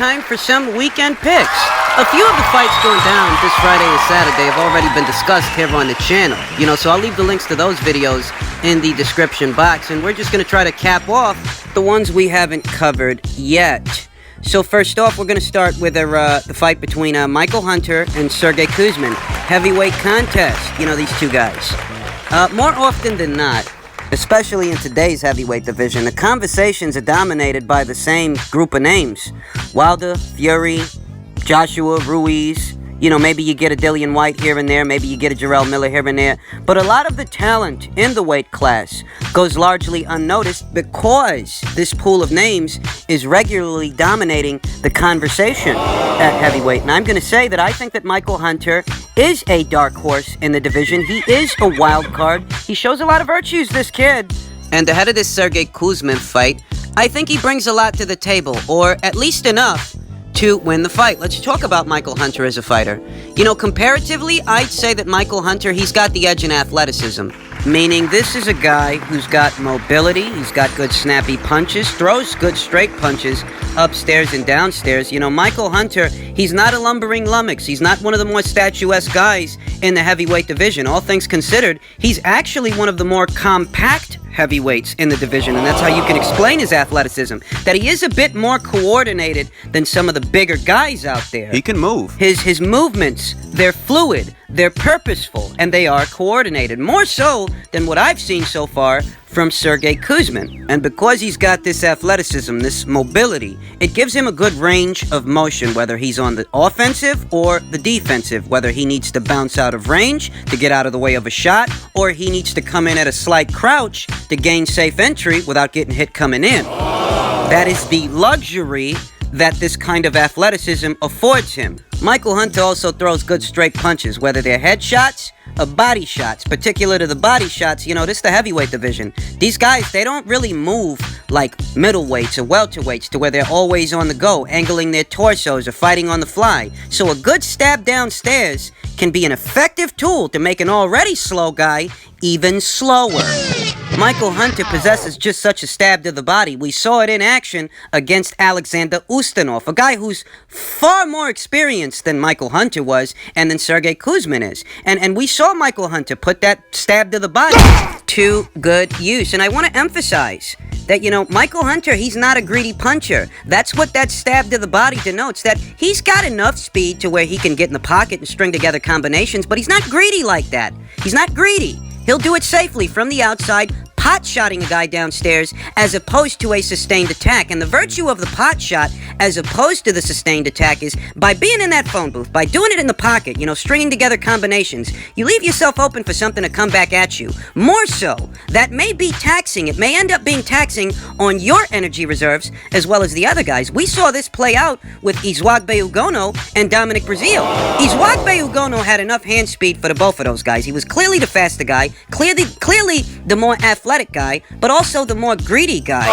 time for some weekend picks. A few of the fights going down this Friday and Saturday have already been discussed here on the channel. So I'll leave the links to those videos in the description box, and we're just going to try to cap off the ones we haven't covered yet. So first off, we're going to start with the fight between Michael Hunter and Sergey Kuzmin. Heavyweight contest, these two guys. More often than not, especially in today's heavyweight division, the conversations are dominated by the same group of names. Wilder, Fury, Joshua, Ruiz. Maybe you get a Dillian White here and there, maybe you get a Jarrell Miller here and there. But a lot of the talent in the weight class goes largely unnoticed because this pool of names is regularly dominating the conversation at heavyweight. And I'm going to say that I think that Michael Hunter is a dark horse in the division. He is a wild card. He shows a lot of virtues, this kid. And ahead of this Sergey Kuzmin fight, I think he brings a lot to the table, or at least enough to win the fight. Let's talk about Michael Hunter as a fighter. Comparatively, I'd say that Michael Hunter, he's got the edge in athleticism. Meaning this is a guy who's got mobility, he's got good snappy punches, throws good straight punches upstairs and downstairs. Michael Hunter, he's not a lumbering lummox. He's not one of the more statuesque guys in the heavyweight division. All things considered, he's actually one of the more compact heavyweights in the division, and that's how you can explain his athleticism. That he is a bit more coordinated than some of the bigger guys out there. He can move. His movements, they're fluid, they're purposeful, and they are coordinated. More so than what I've seen so far from Sergey Kuzmin. And because he's got this athleticism, this mobility, it gives him a good range of motion, whether he's on the offensive or the defensive, whether he needs to bounce out of range to get out of the way of a shot, or he needs to come in at a slight crouch to gain safe entry without getting hit coming in. That is the luxury that this kind of athleticism affords him. Michael Hunter also throws good straight punches, whether they're head shots or body shots. Particular to the body shots, this is the heavyweight division. These guys, they don't really move like middleweights or welterweights to where they're always on the go, angling their torsos or fighting on the fly. So a good stab downstairs can be an effective tool to make an already slow guy even slower. Michael Hunter possesses just such a stab to the body. We saw it in action against Alexander Ustinov, a guy who's far more experienced than Michael Hunter was and than Sergey Kuzmin is. And we saw Michael Hunter put that stab to the body to good use. And I want to emphasize that, Michael Hunter, he's not a greedy puncher. That's what that stab to the body denotes, that he's got enough speed to where he can get in the pocket and string together combinations, but he's not greedy like that. He's not greedy. He'll do it safely from the outside, pot-shotting a guy downstairs as opposed to a sustained attack. And the virtue of the pot shot as opposed to the sustained attack is by being in that phone booth, by doing it in the pocket, stringing together combinations, you leave yourself open for something to come back at you. More so, that may be taxing. It may end up being taxing on your energy reserves as well as the other guys. We saw this play out with Izwagbe Ugono and Dominic Breazeale. Izwagbe Ugono had enough hand speed for the both of those guys. He was clearly the faster guy, clearly the more athletic guy, but also the more greedy guy.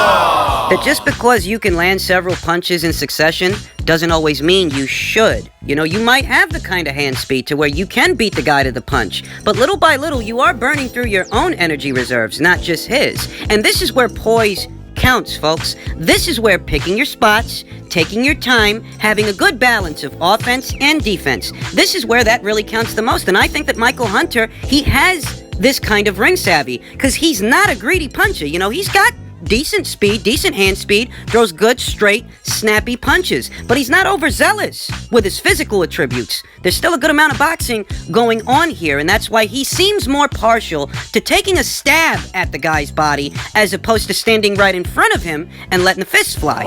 That just because you can land several punches in succession doesn't always mean you should. You might have the kind of hand speed to where you can beat the guy to the punch, but little by little you are burning through your own energy reserves, not just his. And this is where poise counts, folks. This is where picking your spots, taking your time, having a good balance of offense and defense, this is where that really counts the most. And I think that Michael Hunter, he has this kind of ring savvy, because he's not a greedy puncher. He's got decent speed, decent hand speed, throws good, straight, snappy punches, but he's not overzealous with his physical attributes. There's still a good amount of boxing going on here, and that's why he seems more partial to taking a stab at the guy's body as opposed to standing right in front of him and letting the fists fly.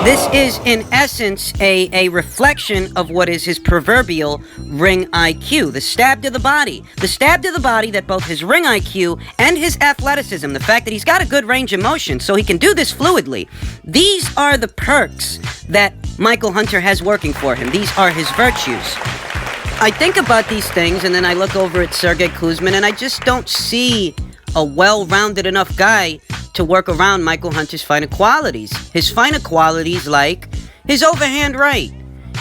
This is, in essence, a reflection of what is his proverbial ring IQ, the stab to the body. The stab to the body that both his ring IQ and his athleticism, the fact that he's got a good range of motion, so he can do this fluidly. These are the perks that Michael Hunter has working for him. These are his virtues. I think about these things, and then I look over at Sergey Kuzmin, and I just don't see a well-rounded enough guy to work around Michael Hunter's finer qualities. His finer qualities like his overhand right.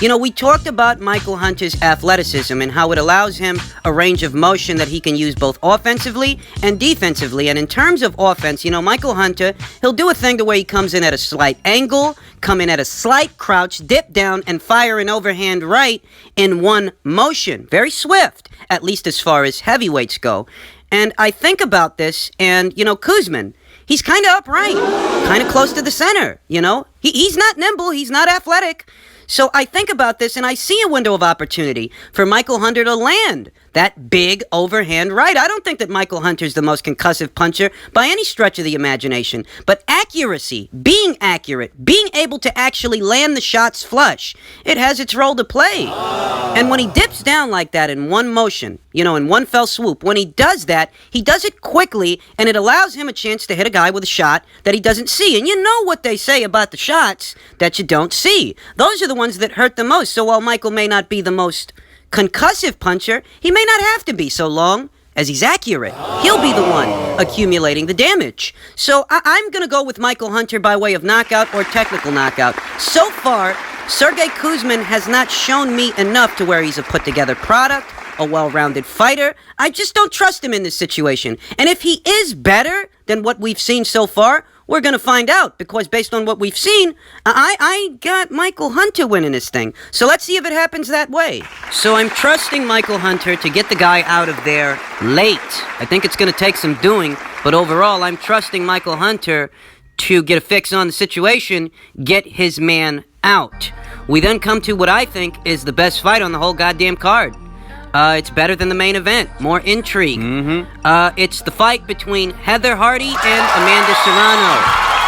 We talked about Michael Hunter's athleticism and how it allows him a range of motion that he can use both offensively and defensively. And in terms of offense, Michael Hunter, he'll do a thing to where he comes in at a slight angle, come in at a slight crouch, dip down, and fire an overhand right in one motion. Very swift, at least as far as heavyweights go. And I think about this, and, Kuzmin, he's kind of upright, kind of close to the center, He's not nimble, he's not athletic. So I think about this, and I see a window of opportunity for Michael Hunter to land that big overhand right. I don't think that Michael Hunter's the most concussive puncher by any stretch of the imagination. But accuracy, being accurate, being able to actually land the shots flush, it has its role to play. And when he dips down like that in one motion, in one fell swoop, when he does that, he does it quickly, and it allows him a chance to hit a guy with a shot that he doesn't see. And you know what they say about the shots that you don't see. Those are the ones that hurt the most. So while Michael may not be the most concussive puncher, he may not have to be so long as he's accurate. He'll be the one accumulating the damage. So I'm going to go with Michael Hunter by way of knockout or technical knockout. So far, Sergey Kuzmin has not shown me enough to where he's a put-together product, a well-rounded fighter. I just don't trust him in this situation. And if he is better than what we've seen so far, we're going to find out, because based on what we've seen, I got Michael Hunter winning this thing. So let's see if it happens that way. So I'm trusting Michael Hunter to get the guy out of there late. I think it's going to take some doing, but overall, I'm trusting Michael Hunter to get a fix on the situation, get his man out. We then come to what I think is the best fight on the whole goddamn card. It's better than the main event. More intrigue. It's the fight between Heather Hardy and Amanda Serrano.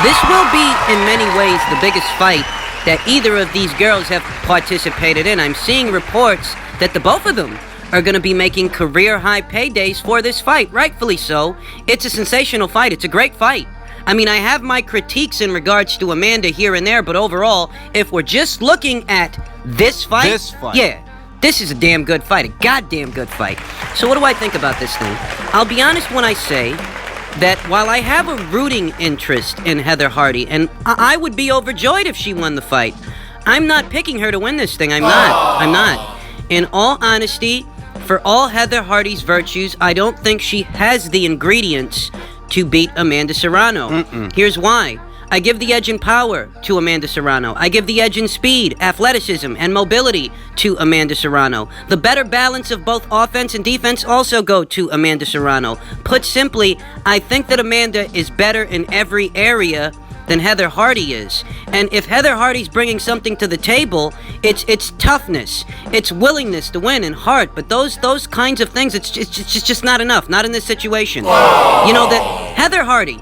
This will be, in many ways, the biggest fight that either of these girls have participated in. I'm seeing reports that the both of them are going to be making career-high paydays for this fight. Rightfully so. It's a sensational fight. It's a great fight. I mean, I have my critiques in regards to Amanda here and there, but overall, if we're just looking at this fight, yeah, this is a damn good fight, a goddamn good fight. So what do I think about this thing? I'll be honest when I say that while I have a rooting interest in Heather Hardy, and I would be overjoyed if she won the fight, I'm not picking her to win this thing. I'm not. In all honesty, for all Heather Hardy's virtues, I don't think she has the ingredients to beat Amanda Serrano. Here's why. I give the edge in power to Amanda Serrano. I give the edge in speed, athleticism, and mobility to Amanda Serrano. The better balance of both offense and defense also go to Amanda Serrano. Put simply, I think that Amanda is better in every area than Heather Hardy is. And if Heather Hardy's bringing something to the table, it's toughness, it's willingness to win and heart. But those kinds of things, it's just not enough. Not in this situation. That Heather Hardy,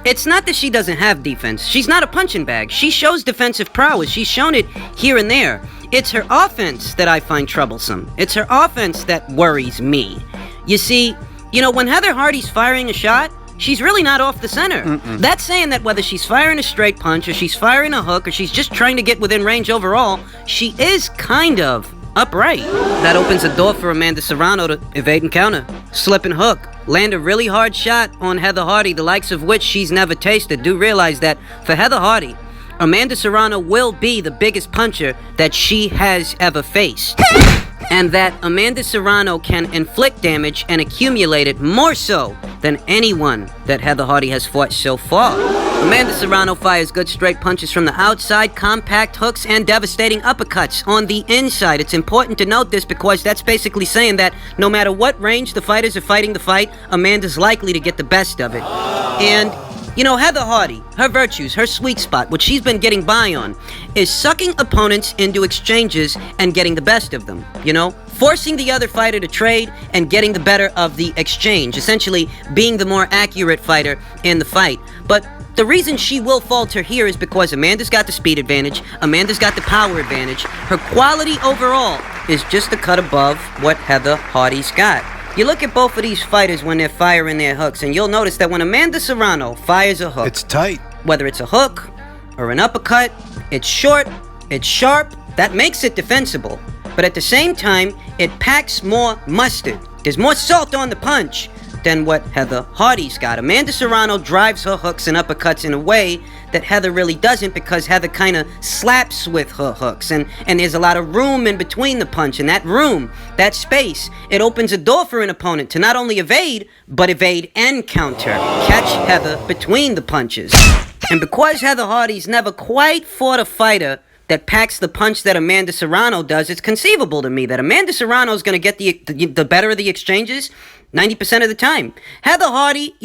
it's not that she doesn't have defense. She's not a punching bag. She shows defensive prowess. She's shown it here and there. It's her offense that I find troublesome. It's her offense that worries me. You see, when Heather Hardy's firing a shot, she's really not off the center. That's saying that whether she's firing a straight punch or she's firing a hook or she's just trying to get within range overall, she is kind of upright. That opens a door for Amanda Serrano to evade and counter, slip and hook, land a really hard shot on Heather Hardy, the likes of which she's never tasted. Do realize that for Heather Hardy, Amanda Serrano will be the biggest puncher that she has ever faced. And that Amanda Serrano can inflict damage and accumulate it more so than anyone that Heather Hardy has fought so far. Amanda Serrano fires good straight punches from the outside, compact hooks, and devastating uppercuts on the inside. It's important to note this because that's basically saying that no matter what range the fighters are fighting the fight, Amanda's likely to get the best of it. And Heather Hardy, her virtues, her sweet spot, what she's been getting by on, is sucking opponents into exchanges and getting the best of them, forcing the other fighter to trade and getting the better of the exchange, essentially being the more accurate fighter in the fight. But the reason she will falter here is because Amanda's got the speed advantage, Amanda's got the power advantage. Her quality overall is just a cut above what Heather Hardy's got. You look at both of these fighters when they're firing their hooks, and you'll notice that when Amanda Serrano fires a hook, it's tight. Whether it's a hook or an uppercut, it's short, it's sharp, that makes it defensible. But at the same time, it packs more mustard. There's more salt on the punch. than what Heather Hardy's got. Amanda Serrano drives her hooks and uppercuts in a way that Heather really doesn't, because Heather kind of slaps with her hooks, and there's a lot of room in between the punch, and that room, that space, it opens a door for an opponent to not only evade, but evade and counter. Catch Heather between the punches. And because Heather Hardy's never quite fought a fighter that packs the punch that Amanda Serrano does, it's conceivable to me that Amanda Serrano is going to get the better of the exchanges 90% of the time. Heather Hardy,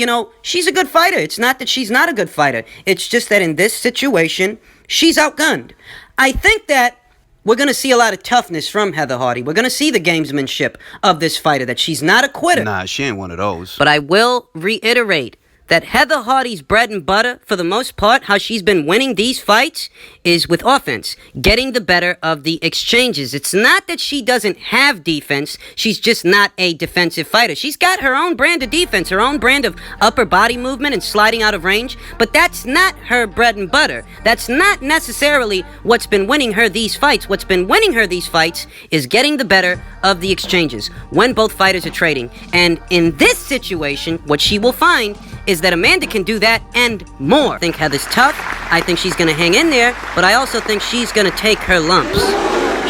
she's a good fighter. It's not that she's not a good fighter. It's just that in this situation, she's outgunned. I think that we're going to see a lot of toughness from Heather Hardy. We're going to see the gamesmanship of this fighter, that she's not a quitter. Nah, she ain't one of those. But I will reiterate that Heather Hardy's bread and butter, for the most part, how she's been winning these fights, is with offense, getting the better of the exchanges. It's not that she doesn't have defense, she's just not a defensive fighter. She's got her own brand of defense, her own brand of upper body movement and sliding out of range, but that's not her bread and butter. That's not necessarily what's been winning her these fights. What's been winning her these fights is getting the better of the exchanges when both fighters are trading. And in this situation, what she will find is that Amanda can do that and more. I think Heather's tough. I think she's going to hang in there, but I also think she's going to take her lumps.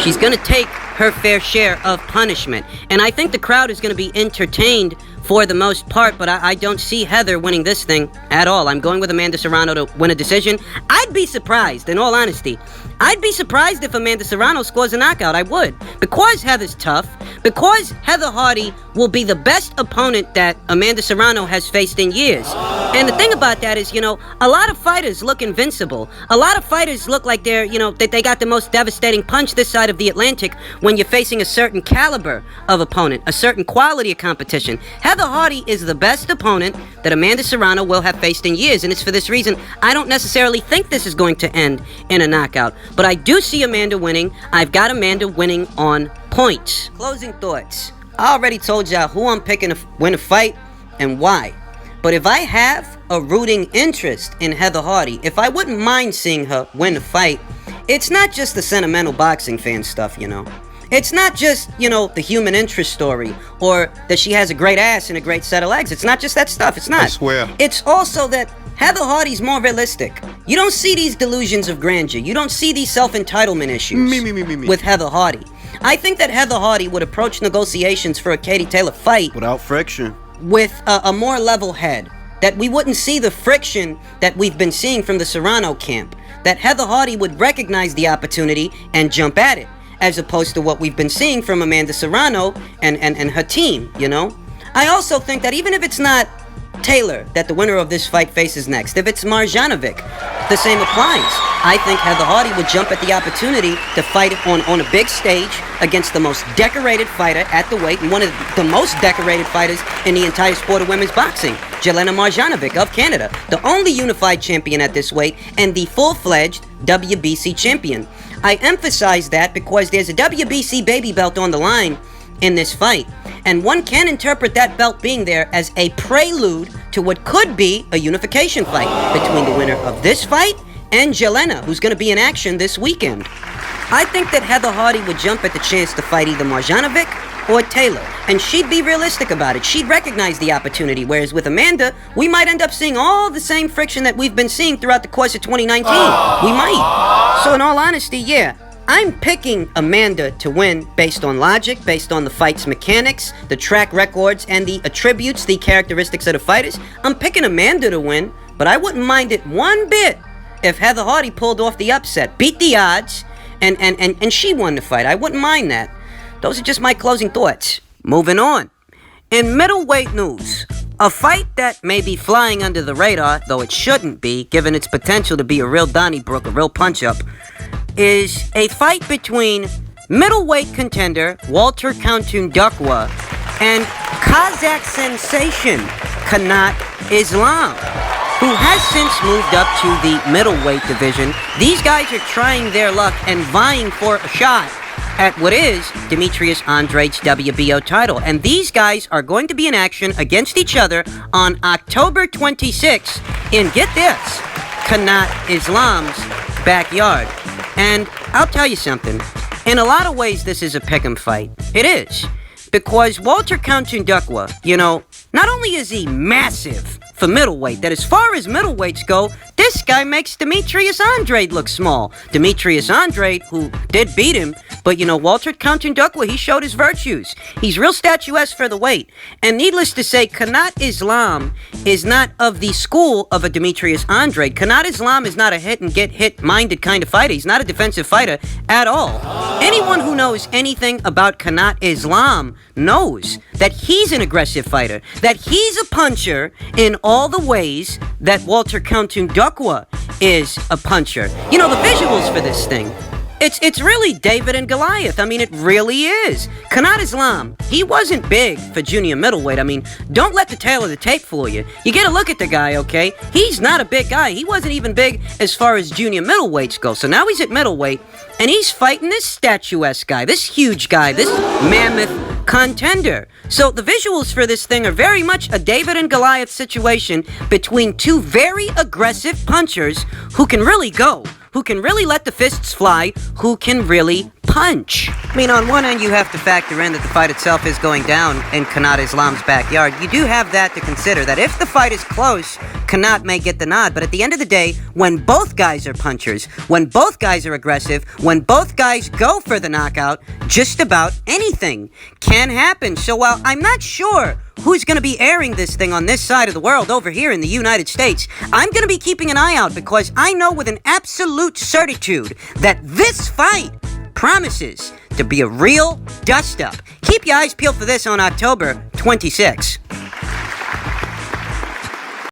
She's going to take her fair share of punishment. And I think the crowd is going to be entertained for the most part, but I don't see Heather winning this thing at all. I'm going with Amanda Serrano to win a decision. I'd be surprised, in all honesty. I'd be surprised if Amanda Serrano scores a knockout. I would. Because Heather's tough, because Heather Hardy will be the best opponent that Amanda Serrano has faced in years. And the thing about that is, a lot of fighters look invincible. A lot of fighters look like they're, that they got the most devastating punch this side of the Atlantic when you're facing a certain caliber of opponent, a certain quality of competition. Heather Hardy is the best opponent that Amanda Serrano will have faced in years, and it's for this reason I don't necessarily think this is going to end in a knockout. But I do see Amanda winning. I've got Amanda winning on points. Closing thoughts. I already told y'all who I'm picking to win a fight and why. But if I have a rooting interest in Heather Hardy, if I wouldn't mind seeing her win a fight, it's not just the sentimental boxing fan stuff, It's not just, the human interest story, or that she has a great ass and a great set of legs. It's not just that stuff. It's not. I swear. It's also that Heather Hardy's more realistic. You don't see these delusions of grandeur. You don't see these self-entitlement issues with Heather Hardy. I think that Heather Hardy would approach negotiations for a Katie Taylor fight without friction, with a more level head. That we wouldn't see the friction that we've been seeing from the Serrano camp. That Heather Hardy would recognize the opportunity and jump at it, as opposed to what we've been seeing from Amanda Serrano and her team, I also think that even if it's not Taylor that the winner of this fight faces next, if it's Marjanovic, the same applies. I think Heather Hardy would jump at the opportunity to fight on a big stage against the most decorated fighter at the weight, and one of the most decorated fighters in the entire sport of women's boxing, Jelena Marjanovic of Canada, the only unified champion at this weight, and the full-fledged WBC champion. I emphasize that because there's a WBC baby belt on the line in this fight, and one can interpret that belt being there as a prelude to what could be a unification fight between the winner of this fight and Jelena, who's going to be in action this weekend. I think that Heather Hardy would jump at the chance to fight either Marjanovic or Taylor, and she'd be realistic about it. She'd recognize the opportunity, whereas with Amanda, we might end up seeing all the same friction that we've been seeing throughout the course of 2019. We might. So in all honesty, yeah, I'm picking Amanda to win based on logic, based on the fight's mechanics, the track records, and the attributes, the characteristics of the fighters. I'm picking Amanda to win, but I wouldn't mind it one bit if Heather Hardy pulled off the upset, beat the odds, and she won the fight. I wouldn't mind that. Those are just my closing thoughts. Moving on. In middleweight news, a fight that may be flying under the radar, though it shouldn't be, given its potential to be a real Donnybrook, a real punch-up, is a fight between middleweight contender Walter Kautondokwa and Kazakh sensation Kanat Islam, who has since moved up to the middleweight division. These guys are trying their luck and vying for a shot at what is Demetrius Andrade's WBO title. And these guys are going to be in action against each other on October 26th in, get this, Kanat Islam's backyard. And I'll tell you something. In a lot of ways, this is a pick'em fight. It is. Because Walter Kautondokwa, Not only is he massive for middleweight, that as far as middleweights go, this guy makes Demetrius Andrade look small. Demetrius Andrade, who did beat him, but Walter Kautondokwa, he showed his virtues. He's real statuesque for the weight. And needless to say, Kanat Islam is not of the school of a Demetrius Andrade. Kanat Islam is not a hit-and-get-hit-minded kind of fighter. He's not a defensive fighter at all. Anyone who knows anything about Kanat Islam knows that he's an aggressive fighter, that he's a puncher in all the ways that Walter Kautondokwa is a puncher. The visuals for this thing, it's really David and Goliath. I mean, it really is. Kanat Islam, he wasn't big for junior middleweight. I mean, don't let the tail of the tape fool you. You get a look at the guy, okay? He's not a big guy. He wasn't even big as far as junior middleweights go. So now he's at middleweight, and he's fighting this statuesque guy, this huge guy, this mammoth contender. So the visuals for this thing are very much a David and Goliath situation between two very aggressive punchers who can really go, who can really let the fists fly, who can really punch. I mean, on one end, you have to factor in that the fight itself is going down in Kanat Islam's backyard. You do have that to consider, that if the fight is close, Kanat may get the nod. But at the end of the day, when both guys are punchers, when both guys are aggressive, when both guys go for the knockout, just about anything can happen. So while I'm not sure who's going to be airing this thing on this side of the world over here in the United States, I'm going to be keeping an eye out, because I know with an absolute certitude that this fight promises to be a real dust-up. Keep your eyes peeled for this on October 26.